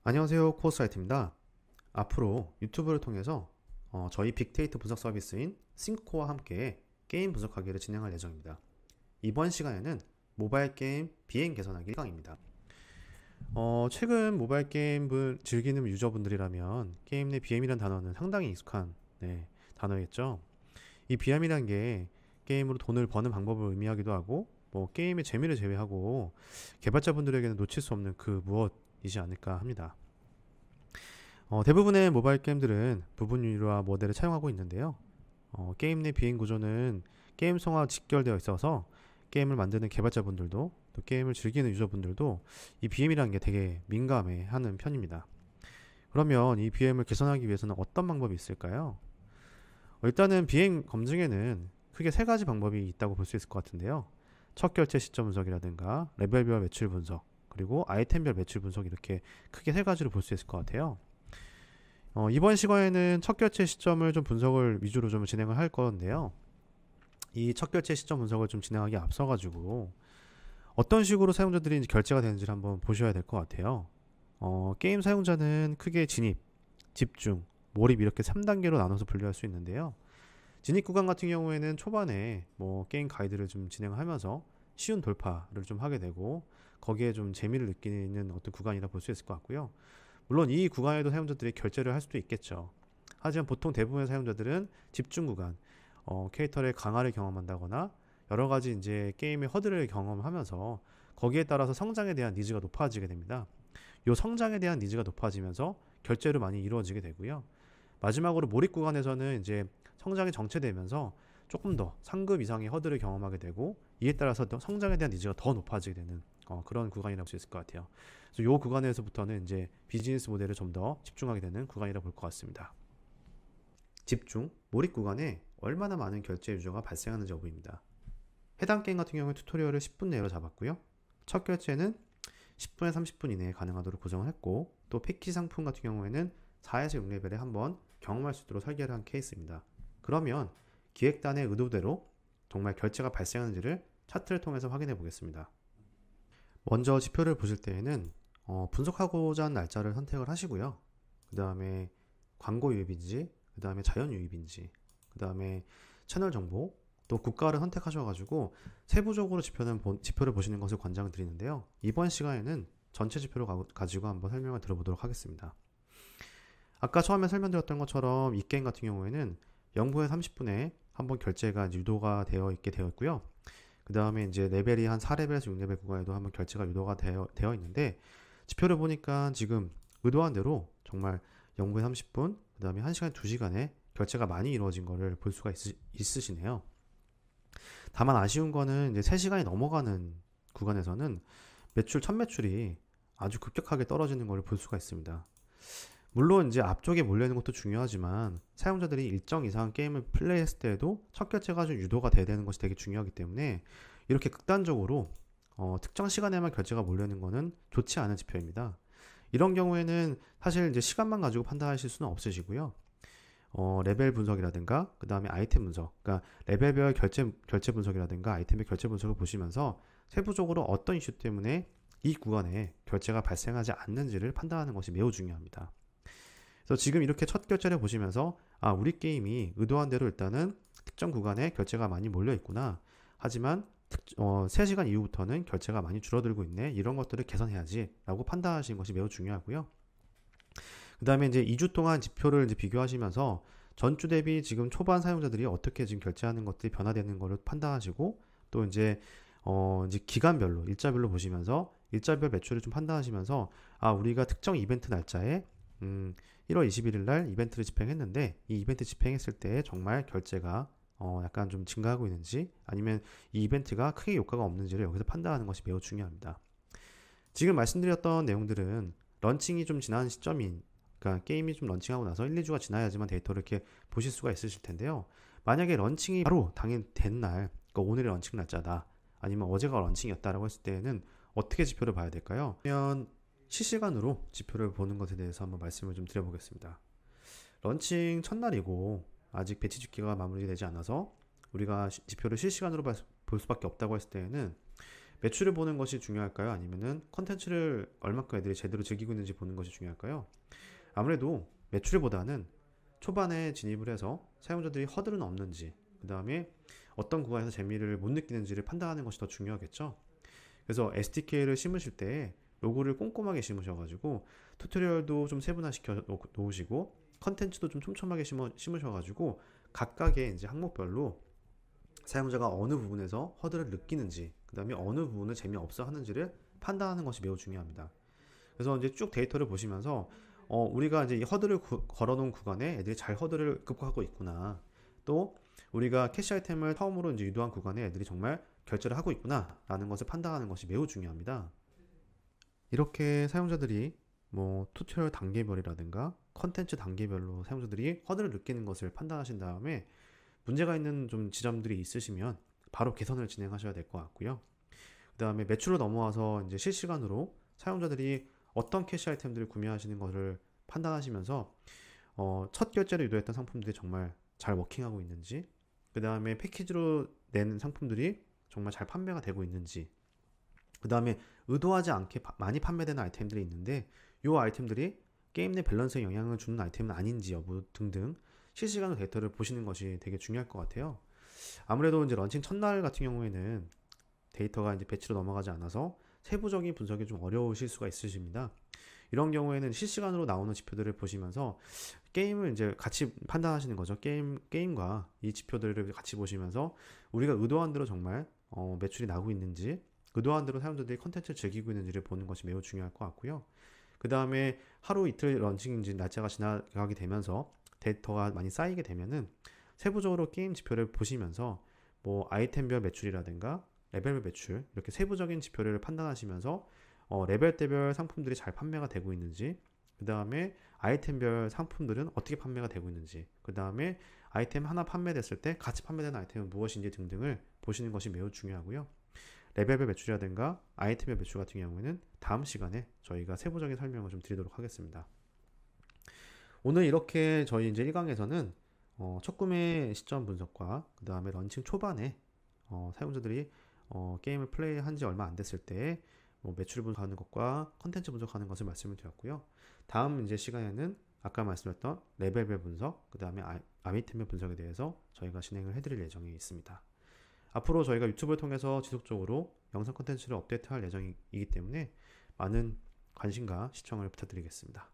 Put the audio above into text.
안녕하세요. 코어사이트입니다. 앞으로 유튜브를 통해서 저희 빅데이터 분석 서비스인 싱코와 함께 게임 분석하기를 진행할 예정입니다. 이번 시간에는 모바일 게임 비행 개선하기 1강입니다. 최근 모바일 게임을 즐기는 유저분들이라면 게임 내 BM이라는 단어는 상당히 익숙한 단어겠죠. 이 BM이라는 게 게임으로 돈을 버는 방법을 의미하기도 하고 게임의 재미를 제외하고 개발자분들에게는 놓칠 수 없는 그 무엇이지 않을까 합니다. 대부분의 모바일 게임들은 부분 유료화 모델을 차용하고 있는데요. 게임 내 비행 구조는 게임성과 직결되어 있어서 게임을 만드는 개발자분들도 또 게임을 즐기는 유저분들도 이 BM이라는 게 되게 민감해하는 편입니다. 그러면 이 BM을 개선하기 위해서는 어떤 방법이 있을까요? 일단은 비행 검증에는 크게 세 가지 방법이 있다고 볼 수 있을 것 같은데요. 첫 결제 시점 분석이라든가 레벨별 매출 분석, 그리고 아이템별 매출 분석, 이렇게 크게 세 가지로 볼 수 있을 것 같아요. 이번 시간에는 첫 결제 시점을 좀 분석을 위주로 좀 진행을 할 건데요. 이 첫 결제 시점 분석을 좀 진행하기 앞서가지고 어떤 식으로 사용자들이 결제가 되는지를 한번 보셔야 될 것 같아요. 게임 사용자는 크게 진입, 집중, 몰입, 이렇게 3단계로 나눠서 분류할 수 있는데요. 진입 구간 같은 경우에는 초반에 게임 가이드를 좀 진행하면서 쉬운 돌파를 좀 하게 되고 거기에 좀 재미를 느끼는 어떤 구간이라 볼 수 있을 것 같고요. 물론 이 구간에도 사용자들이 결제를 할 수도 있겠죠. 하지만 보통 대부분의 사용자들은 집중 구간, 캐릭터의 강화를 경험한다거나 여러 가지 이제 게임의 허들을 경험하면서 거기에 따라서 성장에 대한 니즈가 높아지게 됩니다. 이 성장에 대한 니즈가 높아지면서 결제를 많이 이루어지게 되고요. 마지막으로 몰입 구간에서는 이제 성장이 정체되면서 조금 더 상급 이상의 허들을 경험하게 되고 이에 따라서 성장에 대한 니즈가 더 높아지게 되는 그런 구간이라고 할 수 있을 것 같아요. 그래서 이 구간에서부터는 이제 비즈니스 모델을 좀 더 집중하게 되는 구간이라고 볼 것 같습니다. 집중, 몰입 구간에 얼마나 많은 결제 유저가 발생하는지 여부입니다. 해당 게임 같은 경우는 튜토리얼을 10분 내로 잡았고요. 첫 결제는 10분에서 30분 이내에 가능하도록 고정을 했고, 또 패키지 상품 같은 경우에는 4에서 6레벨에 한번 경험할 수 있도록 설계를 한 케이스입니다. 그러면 기획단의 의도대로 정말 결제가 발생하는지를 차트를 통해서 확인해 보겠습니다. 먼저 지표를 보실 때에는 분석하고자 하는 날짜를 선택을 하시고요. 그 다음에 광고 유입인지, 그 다음에 자연 유입인지, 그 다음에 채널 정보, 또 국가를 선택하셔가지고 세부적으로 지표를 보시는 것을 권장을 드리는데요. 이번 시간에는 전체 지표를 가지고 한번 설명을 들어보도록 하겠습니다. 아까 처음에 설명드렸던 것처럼 이 게임 같은 경우에는 0분에 30분에 한번 결제가 유도가 되어 있게 되어 있고요. 그 다음에 이제 레벨이 한 4레벨에서 6레벨 구간에도 한번 결제가 유도가 되어 있는데, 지표를 보니까 지금 의도한 대로 정말 0분에 30분, 그 다음에 1시간, 2시간에 결제가 많이 이루어진 거를 볼 수가 있으시네요. 다만 아쉬운 거는 이제 3시간이 넘어가는 구간에서는 첫 매출이 아주 급격하게 떨어지는 걸 볼 수가 있습니다. 물론 이제 앞쪽에 몰려있는 것도 중요하지만 사용자들이 일정 이상 게임을 플레이했을 때에도 첫 결제가 좀 유도가 돼야 되는 것이 되게 중요하기 때문에 이렇게 극단적으로 특정 시간에만 결제가 몰려있는 것은 좋지 않은 지표입니다. 이런 경우에는 사실 이제 시간만 가지고 판단하실 수는 없으시고요. 레벨 분석이라든가 그 다음에 아이템 분석, 그러니까 레벨별 결제 분석이라든가 아이템별 결제 분석을 보시면서 세부적으로 어떤 이슈 때문에 이 구간에 결제가 발생하지 않는지를 판단하는 것이 매우 중요합니다. 그래서 지금 이렇게 첫 결제를 보시면서 우리 게임이 의도한 대로 일단은 특정 구간에 결제가 많이 몰려 있구나. 하지만 3시간 이후부터는 결제가 많이 줄어들고 있네. 이런 것들을 개선해야지 라고 판단하시는 것이 매우 중요하고요. 그 다음에 이제 2주 동안 지표를 이제 비교하시면서 전주 대비 지금 초반 사용자들이 어떻게 지금 결제하는 것들이 변화되는 것을 판단하시고, 또 이제 기간별로, 일자별로 보시면서 일자별 매출을 좀 판단하시면서 우리가 특정 이벤트 날짜에 1월 21일 날 이벤트를 집행했는데 이 이벤트 집행했을 때 정말 결제가 약간 좀 증가하고 있는지, 아니면 이 이벤트가 크게 효과가 없는지를 여기서 판단하는 것이 매우 중요합니다. 지금 말씀드렸던 내용들은 런칭이 좀 지난 시점인, 그러니까 게임이 좀 런칭하고 나서 1, 2주가 지나야지만 데이터를 이렇게 보실 수가 있으실 텐데요. 만약에 런칭이 바로 당일 된 날, 그러니까 오늘이 런칭 날짜다, 아니면 어제가 런칭이었다라고 했을 때는 어떻게 지표를 봐야 될까요? 그러면 실시간으로 지표를 보는 것에 대해서 한번 말씀을 좀 드려보겠습니다. 런칭 첫날이고 아직 배치 주기가 마무리되지 않아서 우리가 지표를 실시간으로 볼 수밖에 없다고 했을 때에는 매출을 보는 것이 중요할까요? 아니면은 컨텐츠를 얼마큼 애들이 제대로 즐기고 있는지 보는 것이 중요할까요? 아무래도 매출보다는 초반에 진입을 해서 사용자들이 허들은 없는지, 그 다음에 어떤 구간에서 재미를 못 느끼는지를 판단하는 것이 더 중요하겠죠. 그래서 SDK를 심으실 때 로고를 꼼꼼하게 심으셔가지고 튜토리얼도 좀 세분화시켜 놓으시고 컨텐츠도 좀 촘촘하게 심으셔가지고 각각의 이제 항목별로 사용자가 어느 부분에서 허들을 느끼는지, 그 다음에 어느 부분을 재미없어 하는지를 판단하는 것이 매우 중요합니다. 그래서 이제 쭉 데이터를 보시면서 우리가 이제 이 허들을 걸어놓은 구간에 애들이 잘 허들을 극복하고 있구나. 또 우리가 캐시 아이템을 처음으로 이제 유도한 구간에 애들이 정말 결제를 하고 있구나라는 것을 판단하는 것이 매우 중요합니다. 이렇게 사용자들이 뭐 튜토리얼 단계별이라든가 컨텐츠 단계별로 사용자들이 허들을 느끼는 것을 판단하신 다음에 문제가 있는 좀 지점들이 있으시면 바로 개선을 진행하셔야 될 것 같고요. 그 다음에 매출로 넘어와서 이제 실시간으로 사용자들이 어떤 캐시 아이템들을 구매하시는 것을 판단하시면서 첫 결제를 유도했던 상품들이 정말 잘 워킹하고 있는지, 그 다음에 패키지로 낸 상품들이 정말 잘 판매가 되고 있는지, 그 다음에 의도하지 않게 많이 판매되는 아이템들이 있는데 이 아이템들이 게임 내 밸런스에 영향을 주는 아이템은 아닌지 여부 등등 실시간으로 데이터를 보시는 것이 되게 중요할 것 같아요. 아무래도 이제 런칭 첫날 같은 경우에는 데이터가 이제 배치로 넘어가지 않아서 세부적인 분석이 좀 어려우실 수가 있으십니다. 이런 경우에는 실시간으로 나오는 지표들을 보시면서 게임을 이제 같이 판단하시는 거죠. 게임과 이 지표들을 같이 보시면서 우리가 의도한 대로 정말 매출이 나고 있는지, 의도한 대로 사람들이 컨텐츠를 즐기고 있는지를 보는 것이 매우 중요할 것 같고요. 그 다음에 하루 이틀 런칭인지 날짜가 지나가게 되면서 데이터가 많이 쌓이게 되면은 세부적으로 게임 지표를 보시면서 뭐 아이템별 매출이라든가 레벨별 매출, 이렇게 세부적인 지표를 판단하시면서 레벨대별 상품들이 잘 판매가 되고 있는지, 그 다음에 아이템별 상품들은 어떻게 판매가 되고 있는지, 그 다음에 아이템 하나 판매됐을 때 같이 판매되는 아이템은 무엇인지 등등을 보시는 것이 매우 중요하고요. 레벨별 매출이라든가 아이템별 매출 같은 경우에는 다음 시간에 저희가 세부적인 설명을 좀 드리도록 하겠습니다. 오늘 이렇게 저희 이제 1강에서는 첫 구매 시점 분석과 그 다음에 런칭 초반에 사용자들이 게임을 플레이한 지 얼마 안 됐을 때 매출 분석하는 것과 컨텐츠 분석하는 것을 말씀을 드렸고요. 다음 이제 시간에는 아까 말씀드렸던 레벨별 분석, 그 다음에 아이템별 분석에 대해서 저희가 진행을 해드릴 예정이 있습니다. 앞으로 저희가 유튜브를 통해서 지속적으로 영상 컨텐츠를 업데이트할 예정이기 때문에 많은 관심과 시청을 부탁드리겠습니다.